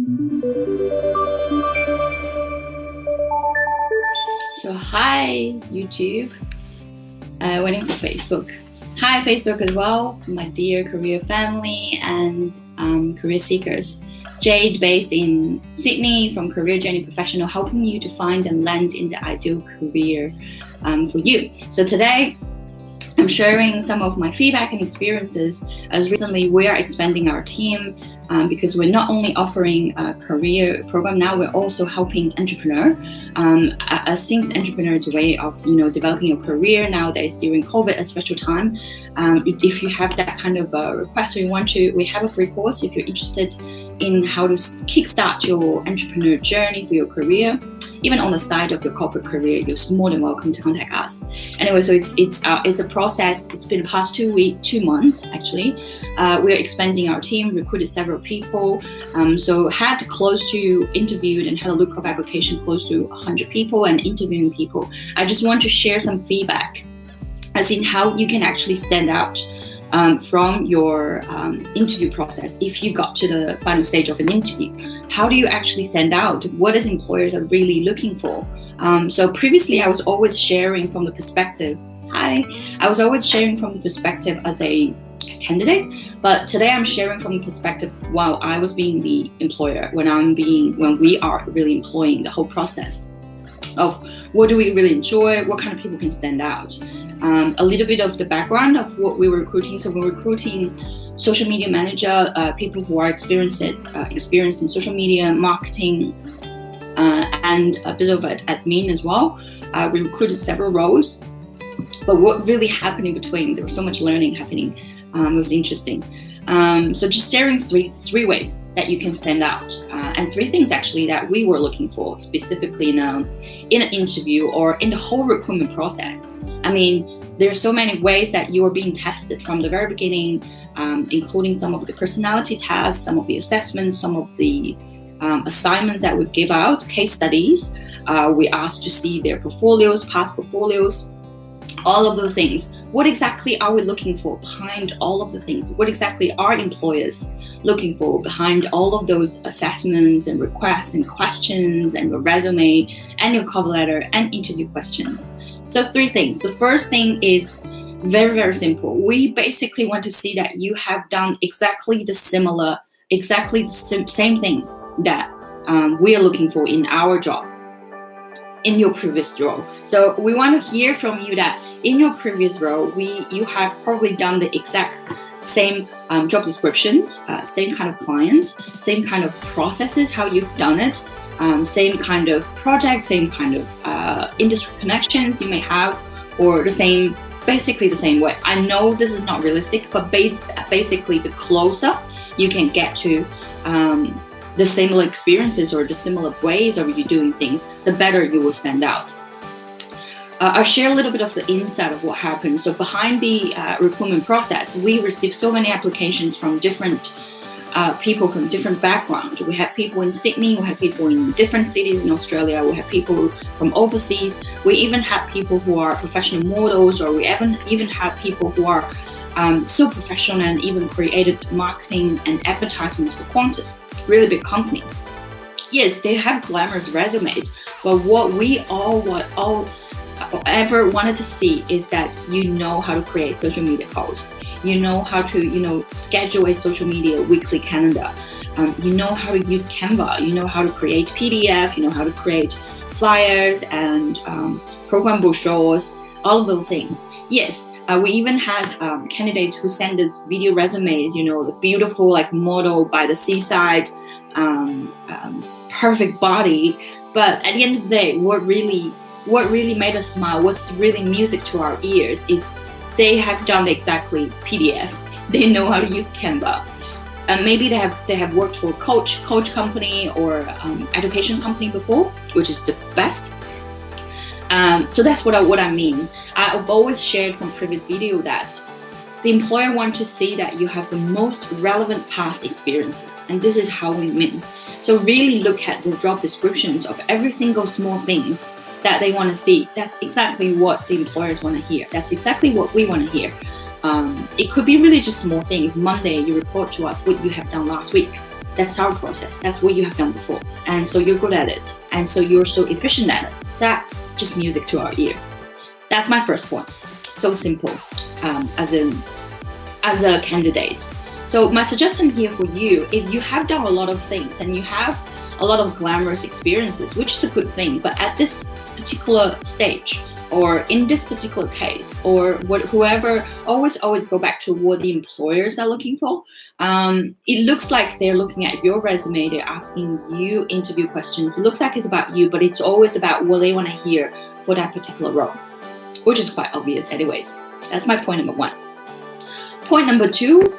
So hi YouTube, waiting for Facebook. Hi Facebook as well, my dear career family and career seekers. Jade based in Sydney from careerjourneyprofessional, helping you to find and land in the ideal career for you. So today I'm sharing some of my feedback and experiences, as recently we are expanding our team because we're not only offering a career program now, we're also helping entrepreneur. Since entrepreneur is a way of developing your career nowadays during COVID, a special time. If you have that kind of request or you want to, we have a free course if you're interested in how to kickstart your entrepreneur journey for your career. Even on the side of your corporate career, you're more than welcome to contact us. Anyway, so it's a process. It's been the past 2 months actually. We're expanding our team, recruited several people. So had close to interviewed and had a look of application close to 100 people and interviewing people. I just want to share some feedback as in how you can actually stand out from your interview process. If you got to the final stage of an interview, how do you actually stand out? What is employers are really looking for? So previously I was always sharing from the perspective, as a candidate, but today I'm sharing from the perspective while I was being the employer, when we are really employing the whole process of what do we really enjoy, what kind of people can stand out. A little bit of the background of what we were recruiting. So we're recruiting social media manager, people who are experienced in social media marketing, and a bit of admin as well. We recruited several roles, but what really happened in between, there was so much learning happening. It was interesting. So just sharing three ways that you can stand out, and 3 things actually that we were looking for specifically in an interview or in the whole recruitment process. I mean, there are so many ways that you are being tested from the very beginning, including some of the personality tests, some of the assessments, some of the assignments that we give out, case studies. We asked to see their portfolios, past portfolios, all of those things. What exactly are we looking for behind all of the things? What exactly are employers looking for behind all of those assessments and requests and questions and your resume and your cover letter and interview questions? So 3 things. The first thing is very, very simple. We basically want to see that you have done exactly the same thing that we are looking for in our job, in your previous role. So we want to hear from you that in your previous role, you have probably done the exact same job descriptions, same kind of clients, same kind of processes, how you've done it, same kind of project, same kind of industry connections you may have, or basically the same way. I know this is not realistic, but basically the closer you can get to the similar experiences or the similar ways of you doing things, the better you will stand out. I'll share a little bit of the insight of what happened. So behind the recruitment process, we received so many applications from different people from different backgrounds. We had people in Sydney, we had people in different cities in Australia, we had people from overseas. We even had people who are professional models, or we even had people who are so professional and even created marketing and advertisements for Qantas, really big companies. Yes, they have glamorous resumes, but what we all ever wanted to see is that you know how to create social media posts. You know how to, schedule a social media weekly calendar. You know how to use Canva. You know how to create PDF. You know how to create flyers and program brochures, all of those things. Yes, we even had candidates who sent us video resumes, the beautiful model by the seaside, perfect body. But at the end of the day, what really made us smile, what's really music to our ears, is they have done exactly PDF. They know how to use Canva. And maybe they have worked for a coach company or education company before, which is the best. So that's what I mean. I've always shared from previous video that the employer wants to see that you have the most relevant past experiences, and this is how we mean. So really look at the job descriptions of every single small things that they want to see. That's exactly what the employers want to hear. That's exactly what we want to hear. It could be really just small things. Monday, you report to us what you have done last week. That's our process. That's what you have done before. And so you're good at it. And so you're so efficient at it. That's just music to our ears. That's my first point. So simple as a candidate. So my suggestion here for you, if you have done a lot of things and you have a lot of glamorous experiences, which is a good thing, but at this particular stage or in this particular case, or whoever, always go back to what the employers are looking for. It looks like they're looking at your resume, they're asking you interview questions. It looks like it's about you, but it's always about what they want to hear for that particular role, which is quite obvious anyways. That's my point number 1. Point number 2,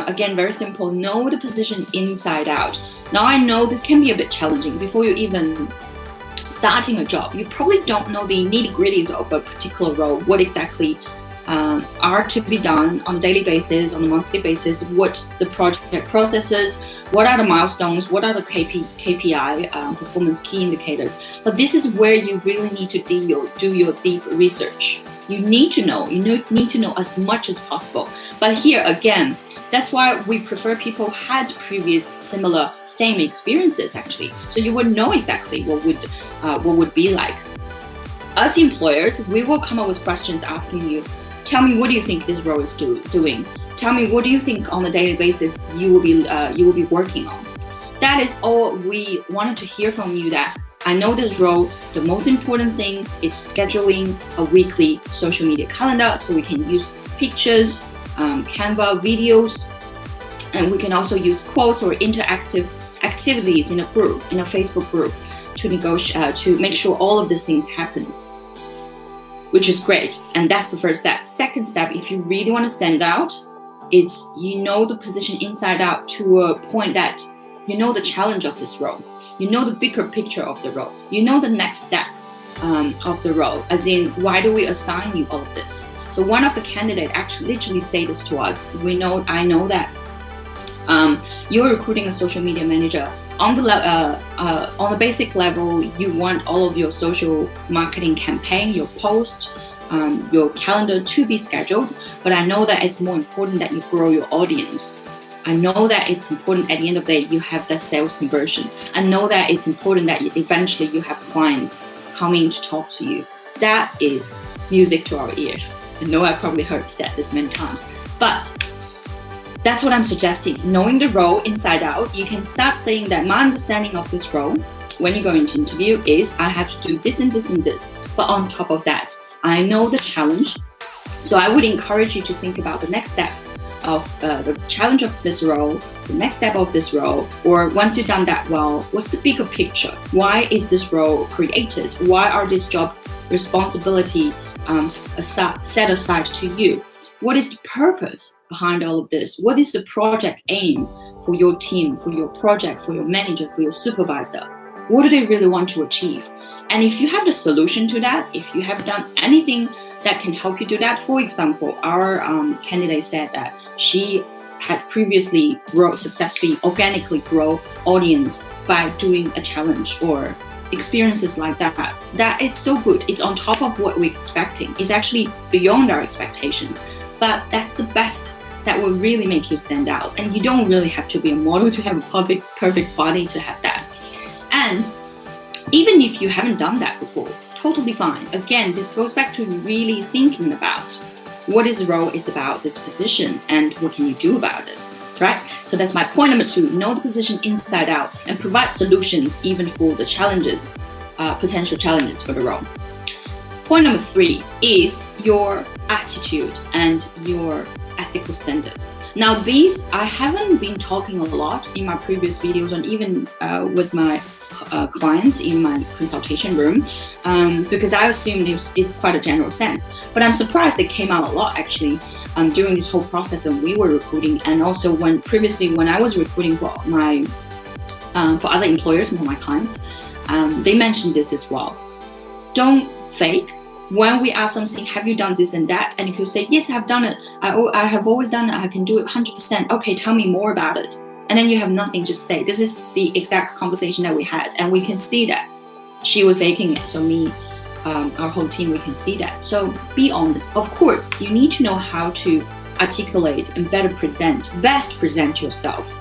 again, very simple, know the position inside out. Now I know this can be a bit challenging. Before you even starting a job, you probably don't know the nitty-gritties of a particular role, what exactly are to be done on a daily basis, on a monthly basis, what the project processes, what are the milestones, what are the KPI, performance key indicators. But this is where you really need to do your deep research. You need to know as much as possible. But here again, that's why we prefer people had previous same experiences actually. So you would know exactly what would be like. As employers, we will come up with questions asking you, tell me what do you think this role is doing? Tell me what do you think on a daily basis you will be working on? That is all we wanted to hear from you, that I know this role, the most important thing is scheduling a weekly social media calendar so we can use pictures, Canva, videos, and we can also use quotes or interactive activities in a Facebook group to negotiate, to make sure all of these things happen, which is great. And that's the first step. Second step, if you really want to stand out, it's you know the position inside out to a point that you know the challenge of this role, you know the bigger picture of the role, you know the next step of the role, as in why do we assign you all of this? So one of the candidates actually literally say this to us. I know that you're recruiting a social media manager. On the basic level, you want all of your social marketing campaign, your post, your calendar to be scheduled. But I know that it's more important that you grow your audience. I know that it's important at the end of the day you have that sales conversion. I know that it's important that eventually you have clients coming to talk to you. That is music to our ears. I know I probably heard said this many times, but that's what I'm suggesting. Knowing the role inside out, you can start saying that my understanding of this role when you go into interview is I have to do this and this and this. But on top of that, I know the challenge. So I would encourage you to think about the next step of the challenge of this role, the next step of this role, or once you've done that well, what's the bigger picture? Why is this role created? Why are this job responsibility set aside to you? What is the purpose behind all of this? What is the project aim for your team, for your project, for your manager, for your supervisor? What do they really want to achieve? And if you have the solution to that, if you have done anything that can help you do that, for example, our candidate said that she had previously successfully organically grow audience by doing a challenge or experiences like that. That is so good. It's on top of what we're expecting. It's actually beyond our expectations. But that's the best that will really make you stand out. And you don't really have to be a model to have a perfect body to have that. And even if you haven't done that before, totally fine. Again, this goes back to really thinking about what is the role is about, this position, and what can you do about it, right? So that's my point number 2. Know the position inside out and provide solutions even for the challenges, potential challenges for the role. Point number 3 is your attitude and your ethical standard. Now these, I haven't been talking a lot in my previous videos and even with my clients in my consultation room because I assumed it's quite a general sense. But I'm surprised it came out a lot actually during this whole process when we were recruiting, and also when I was recruiting for for other employers and for my clients, they mentioned this as well. Don't fake. When we ask something, have you done this and that? And if you say, yes, I've done it. I have always done it. I can do it 100%. Okay, tell me more about it. And then you have nothing to say. This is the exact conversation that we had. And we can see that she was faking it. So me, our whole team, we can see that. So be honest. Of course, you need to know how to articulate and best present yourself.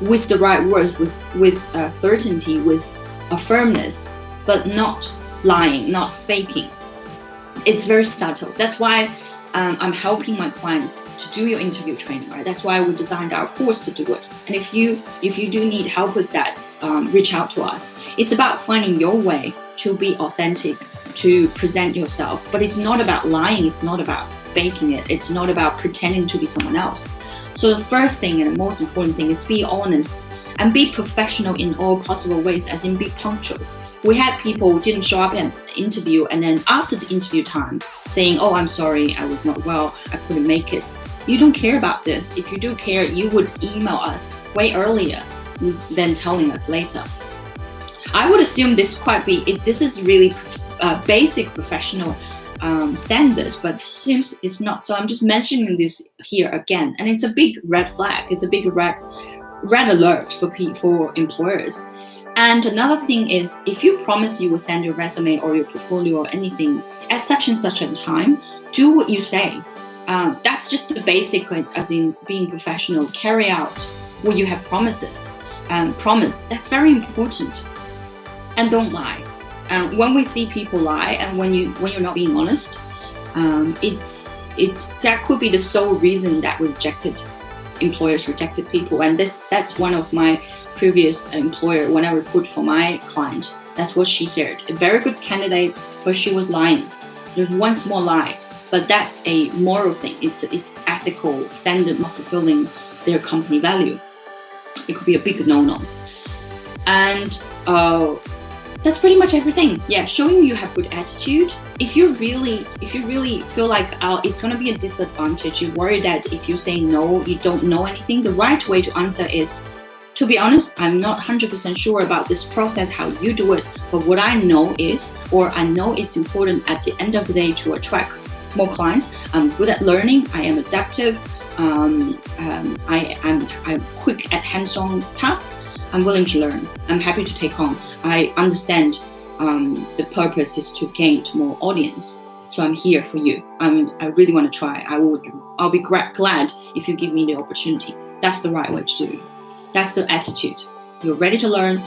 with the right words, with certainty, with a firmness, but not lying, not faking. It's very subtle. That's why I'm helping my clients to do your interview training, right? That's why we designed our course to do it. And if you do need help with that, reach out to us. It's about finding your way to be authentic, to present yourself. But it's not about lying. It's not about faking it. It's not about pretending to be someone else. So the first thing and the most important thing is be honest and be professional in all possible ways, as in be punctual. We had people who didn't show up in the interview, and then after the interview time saying, oh, I'm sorry, I was not well, I couldn't make it. You don't care about this. If you do care, you would email us way earlier than telling us later. I would assume this is really basic professional standard, but seems it's not. So I'm just mentioning this here again, and it's a big red flag. It's a big red alert for employers. And another thing is, if you promise you will send your resume or your portfolio or anything at such and such a time, do what you say. That's just the basic, as in being professional. Carry out what you have promised. That's very important. And don't lie. When we see people lie, and when you're not being honest, that could be the sole reason that employers rejected people. And that's one of my previous employer, when I recruited for my client, that's what she said. A very good candidate, but she was lying. There's one small lie, but that's a moral thing. It's ethical standard, not fulfilling their company value. It could be a big no-no. And that's pretty much everything. Yeah, showing you have good attitude. If you really feel like it's gonna be a disadvantage, you worry that if you say no, you don't know anything, the right way to answer is, to be honest, I'm not 100% sure about this process, how you do it, but what I know is, or I know it's important at the end of the day to attract more clients. I'm good at learning. I am adaptive. I'm quick at hands-on tasks. I'm willing to learn. I'm happy to take on. I understand the purpose is to gain more audience. So I'm here for you. I really want to try. I'll be glad if you give me the opportunity. That's the right way to do it. That's the attitude. You're ready to learn.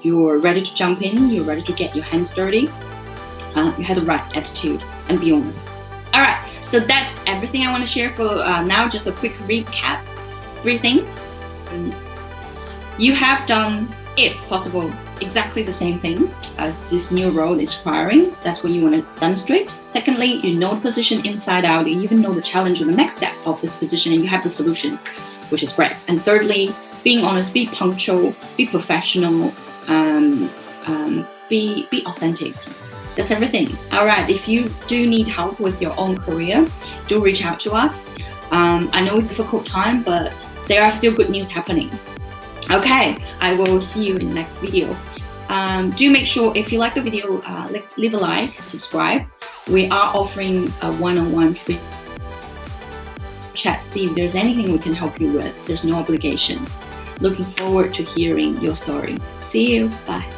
You're ready to jump in. You're ready to get your hands dirty. You have the right attitude, and be honest. All right. So that's everything I want to share for now. Just a quick recap. 3 things. You have done, if possible, exactly the same thing as this new role is requiring. That's what you want to demonstrate. Secondly, you know the position inside out. You even know the challenge or the next step of this position, and you have the solution, which is great. And thirdly, being honest, be punctual, be professional, be authentic. That's everything. All right. If you do need help with your own career, do reach out to us. I know it's a difficult time, but there are still good news happening. Okay, I will see you in the next video. Do make sure, if you like the video, leave a like, subscribe. We are offering a one-on-one free chat. See if there's anything we can help you with. There's no obligation. Looking forward to hearing your story. See you. Bye.